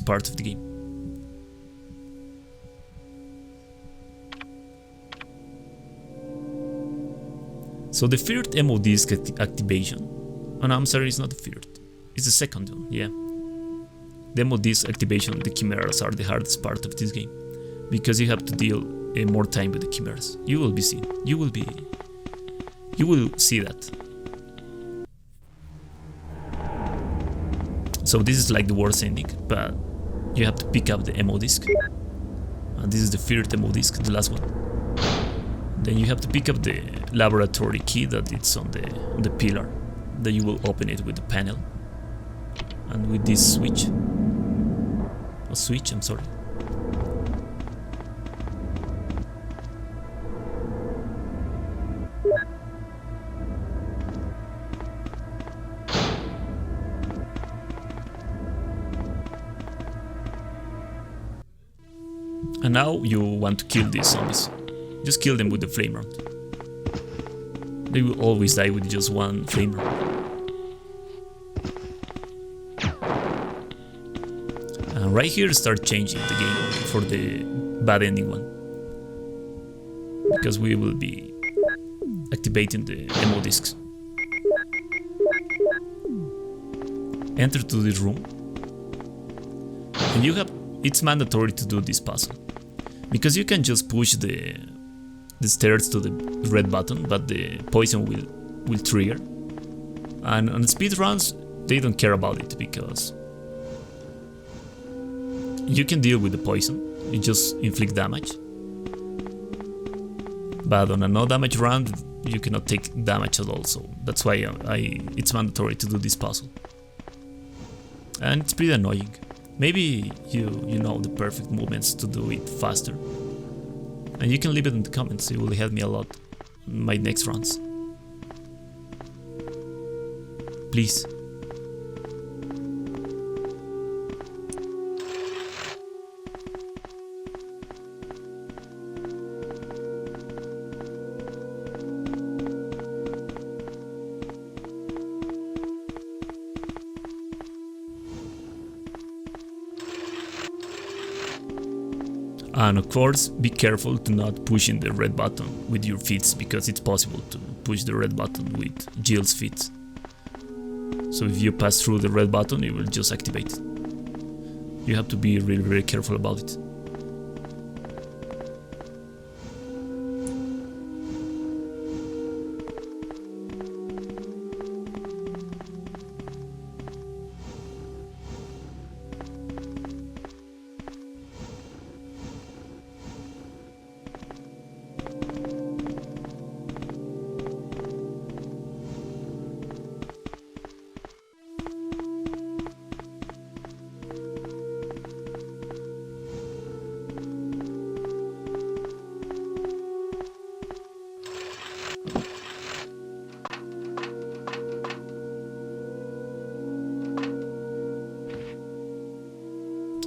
part of the game. So the third ammo disc activation, and I'm sorry, it's not the third, it's the second one, yeah. The ammo disc activation, the Chimeras are the hardest part of this game, because you have to deal more time with the Chimeras. You will see that. So this is like the worst ending, but you have to pick up the ammo disc, and this is the third ammo disc, the last one. Then you have to pick up the laboratory key that it's on the pillar. Then you will open it with the panel. And with this switch. I'm sorry. And now you want to kill these zombies. Just kill them with the flame round. They will always die with just one flame round. And right here start changing the game for the bad ending one, because we will be activating the ammo discs. Enter to this room, and it's mandatory to do this puzzle, because you can just push the the stairs to the red button, but the poison will trigger. And on speedruns, they don't care about it because you can deal with the poison, you just inflict damage. But on a no damage round, you cannot take damage at all, so that's why it's mandatory to do this puzzle. And it's pretty annoying. Maybe you know the perfect movements to do it faster. And you can leave it in the comments, it will help me a lot in my next runs. Please. And of course, be careful to not push in the red button with your feet, because it's possible to push the red button with Jill's feet. So if you pass through the red button, it will just activate. You have to be really, very careful about it.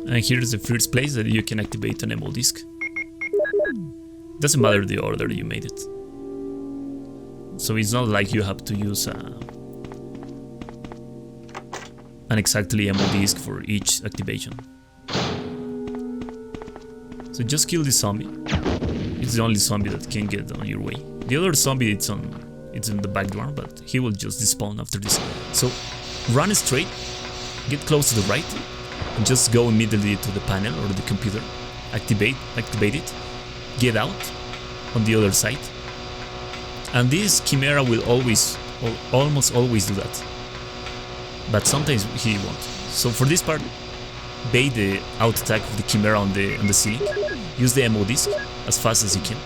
And here's the first place that you can activate an ammo disc. Doesn't matter the order you made it. So it's not like you have to use an exactly ammo disc for each activation. So just kill this zombie. It's the only zombie that can get on your way. The other zombie it's in the background, but he will just despawn after this. So run straight, get close to the right, and just go immediately to the panel or the computer. Activate it, get out on the other side. And this Chimera will almost always do that. But sometimes he won't. So for this part, bait the out attack of the Chimera on the ceiling. Use the ammo disc as fast as you can,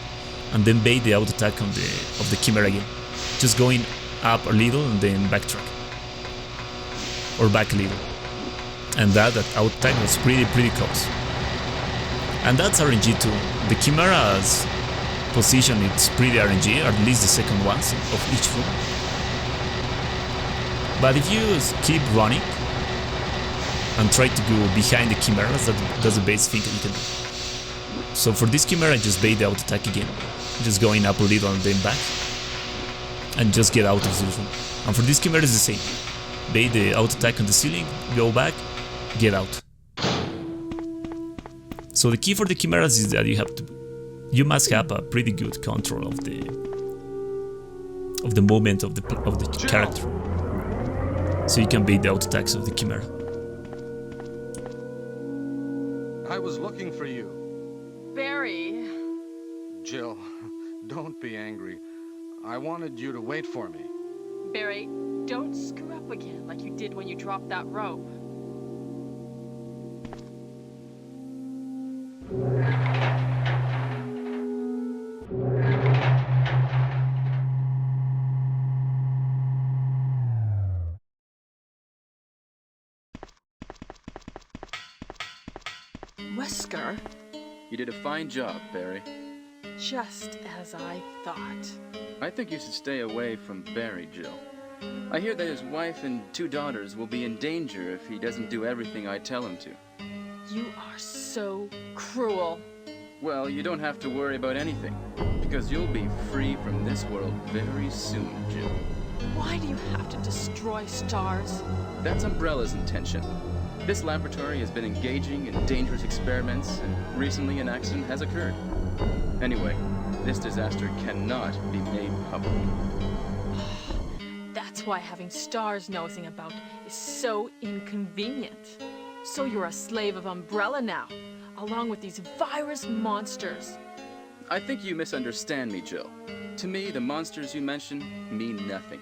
and then bait the out attack of the Chimera again. Just going up a little and then backtrack, or back a little. And that out attack was pretty close. And that's RNG too. The Chimera's position it's pretty RNG, at least the second ones of each room. But if you keep running and try to go behind the Chimeras, that's the best thing that you can do. So for this Chimera, just bait the out attack again, just going up a little and then back, and just get out of the room. And for this Chimera, it's the same. Bait the out attack on the ceiling, go back, get out. So the key for the Chimeras is that you must have a pretty good control of the movement of the character, so you can bait the out attacks of the Chimera. I was looking for you. Barry. Jill, don't be angry. I wanted you to wait for me. Barry, don't screw up again like you did when you dropped that rope. Wesker? You did a fine job, Barry. Just as I thought. I think you should stay away from Barry, Jill. I hear that his wife and 2 daughters will be in danger if he doesn't do everything I tell him to. You are so cruel. Well, you don't have to worry about anything, because you'll be free from this world very soon, Jill. Why do you have to destroy stars? That's Umbrella's intention. This laboratory has been engaging in dangerous experiments, and recently an accident has occurred. Anyway, this disaster cannot be made public. That's why having stars nosing about is so inconvenient. So you're a slave of Umbrella now, along with these virus monsters. I think you misunderstand me, Jill. To me, the monsters you mention mean nothing.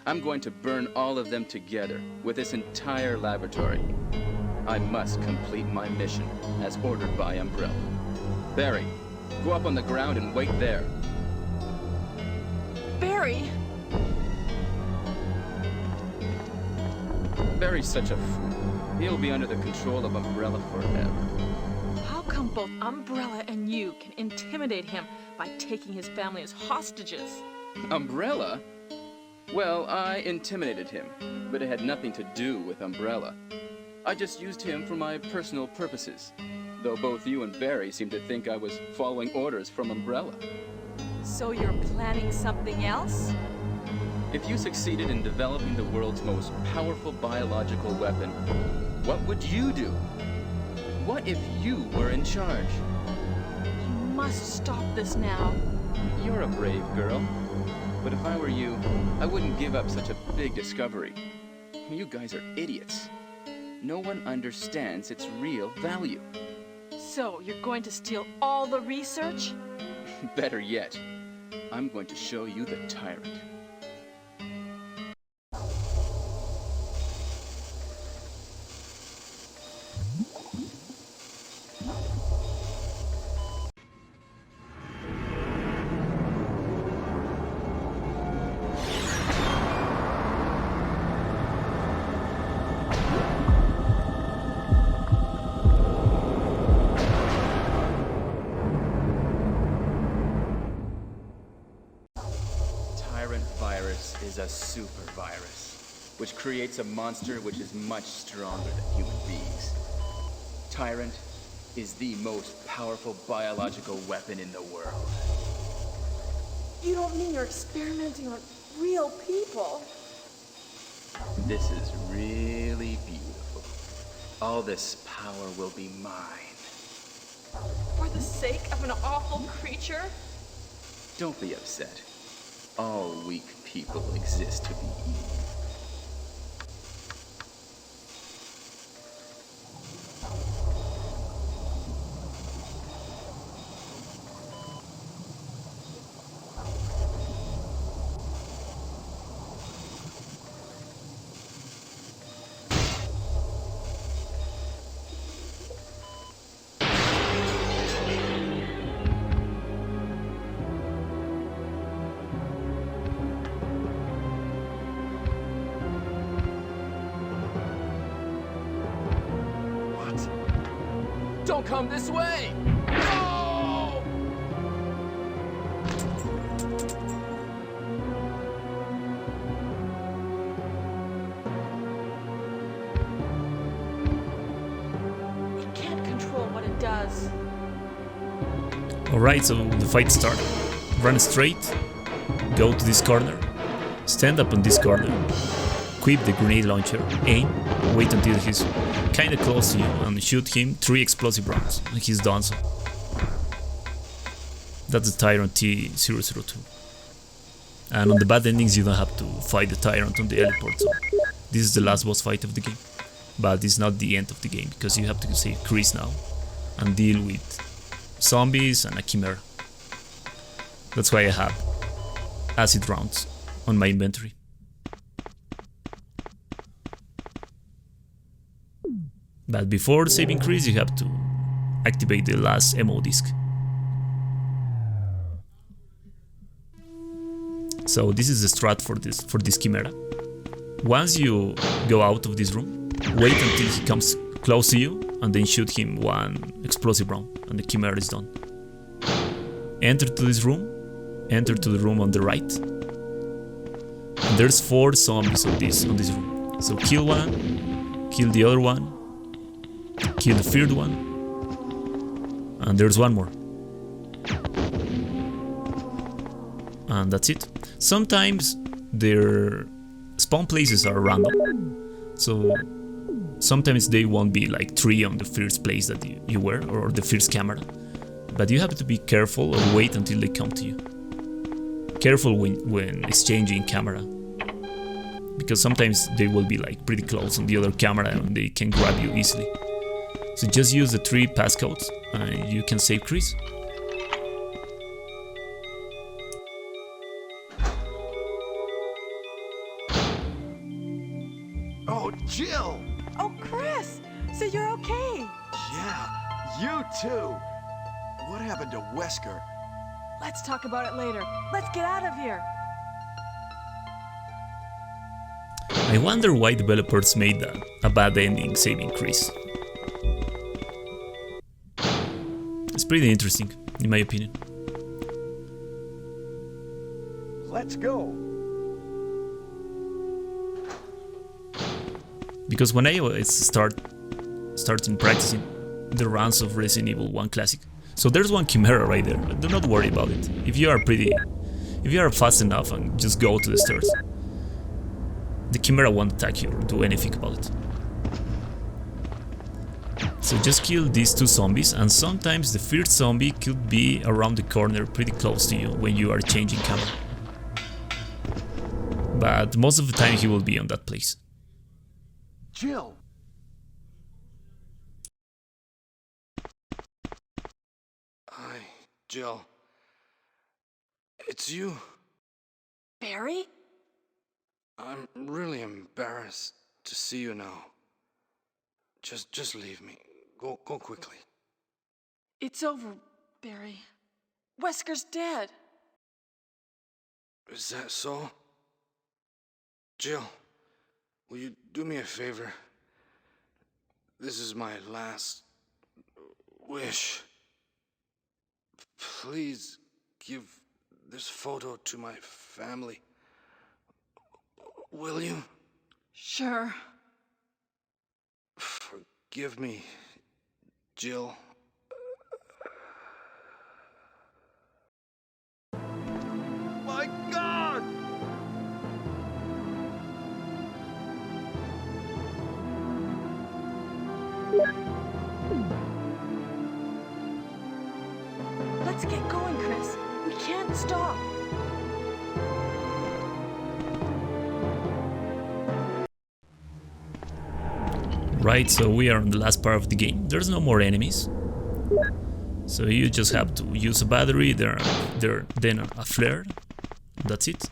I'm going to burn all of them together with this entire laboratory. I must complete my mission as ordered by Umbrella. Barry, go up on the ground and wait there. Barry! Barry's such a fool. He'll be under the control of Umbrella forever. How come both Umbrella and you can intimidate him by taking his family as hostages? Umbrella? Well, I intimidated him, but it had nothing to do with Umbrella. I just used him for my personal purposes, though both you and Barry seem to think I was following orders from Umbrella. So you're planning something else? If you succeeded in developing the world's most powerful biological weapon, what would you do? What if you were in charge? You must stop this now. You're a brave girl. But if I were you, I wouldn't give up such a big discovery. You guys are idiots. No one understands its real value. So you're going to steal all the research? Better yet, I'm going to show you the Tyrant. Is a super virus, which creates a monster which is much stronger than human beings. Tyrant is the most powerful biological weapon in the world. You don't mean you're experimenting on real people? This is really beautiful. All this power will be mine. For the sake of an awful creature? Don't be upset. All weak people exist to be eaten. Don't come this way! No! It can't control what it does. Alright, so the fight started. Run straight, go to this corner, stand up on this corner, equip the grenade launcher, aim, wait until he's kinda close to you and shoot him 3 explosive rounds, and he's done so. That's the Tyrant T-002. And on the bad endings you don't have to fight the Tyrant on the heliport zone. This is the last boss fight of the game. But it's not the end of the game, because you have to save Chris now and deal with zombies and a Chimera. That's why I have acid rounds on my inventory. But before saving Chris, you have to activate the last MO disc. So this is the strat for this Chimera. Once you go out of this room, wait until he comes close to you and then shoot him 1 explosive round and the Chimera is done. Enter to this room, enter to the room on the right. And there's 4 zombies on this room. So kill one, kill the other one, kill the 3rd one, and there's 1 more. And that's it. Sometimes their spawn places are random, so sometimes they won't be like 3 on the first place that you were, or the first camera. But you have to be careful or wait until they come to you. Careful when exchanging camera, because sometimes they will be like pretty close on the other camera and they can grab you easily. So just use the 3 passcodes and you can save Chris. Jill! Oh, Chris! So you're okay? Yeah, you too! What happened to Wesker? Let's talk about it later. Let's get out of here. I wonder why developers made a bad ending saving Chris. It's pretty interesting, in my opinion. Let's go! Because when I was starting practicing the runs of Resident Evil 1 Classic, so there's one Chimera right there, but do not worry about it. If you are fast enough and just go to the stairs, the Chimera won't attack you or do anything about it. So just kill these two zombies, and sometimes the first zombie could be around the corner pretty close to you when you are changing camera. But most of the time he will be on that place. Jill! Hi, Jill. It's you. Barry? I'm really embarrassed to see you now. Just leave me. Go quickly. It's over, Barry. Wesker's dead. Is that so? Jill, will you do me a favor? This is my last wish. Please give this photo to my family. Will you? Sure. Forgive me, Jill. My God! Let's get going, Chris. We can't stop. Right, so we are on the last part of the game. There's no more enemies. So you just have to use a battery, then a flare. That's it.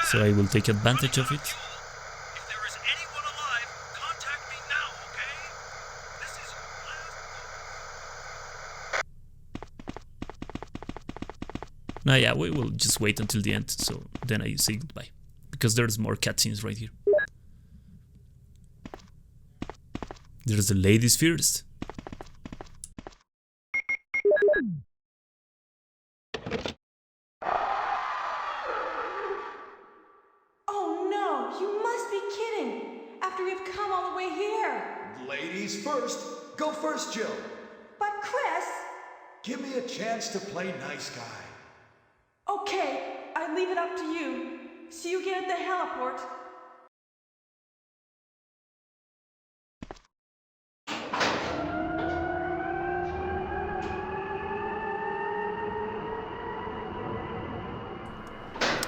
So I will take advantage of it. If there is anyone alive, contact me now, okay? This is your last... Nah, yeah, we will just wait until the end, so then I say goodbye. Because there's more cutscenes right here. There's the ladies first. Oh no, you must be kidding! After we've come all the way here! Ladies first. Go first, Jill. But Chris! Give me a chance to play nice guy. Okay, I leave it up to you. See you again at the heliport.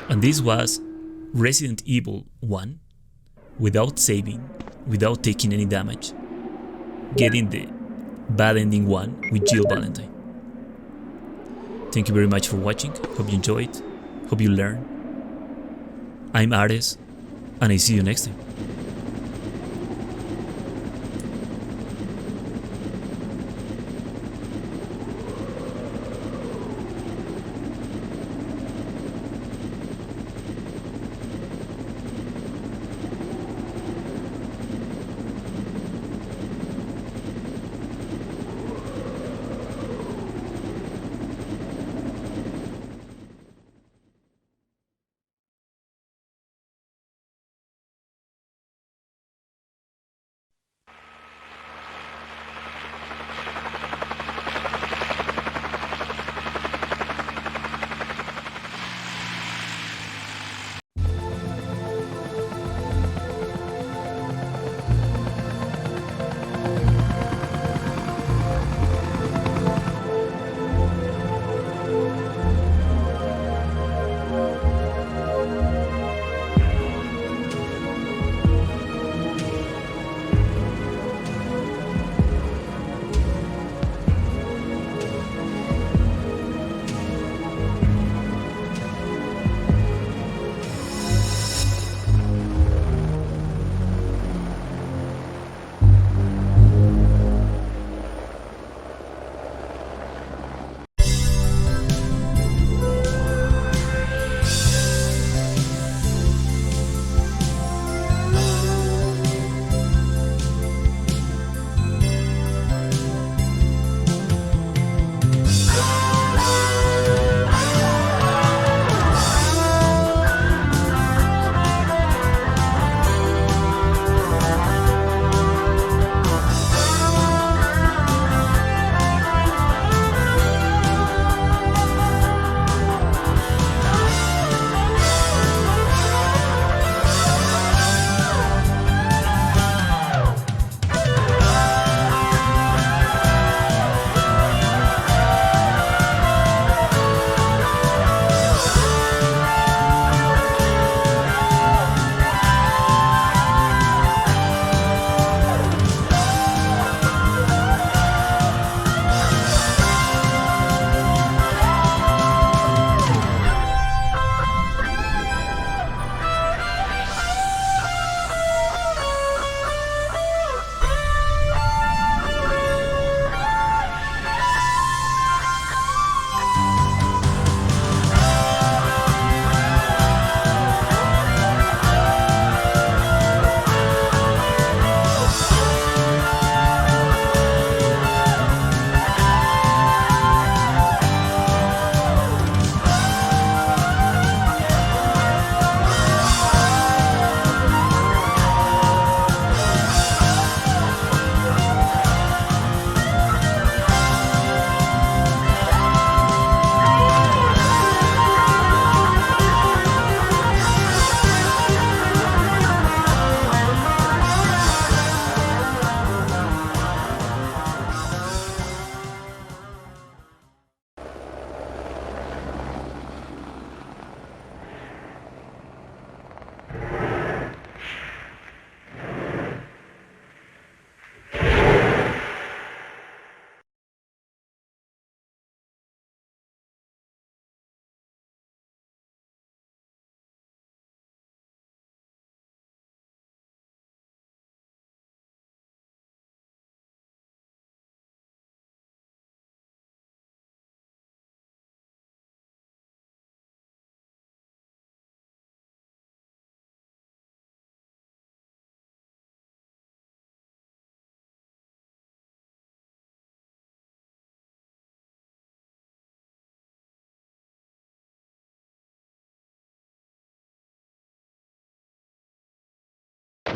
And this was Resident Evil 1, without saving, without taking any damage, getting the bad ending 1 with Jill Valentine. Thank you very much for watching, hope you enjoyed, hope you learned. I'm Ares, and I see you next time.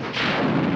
Wesker.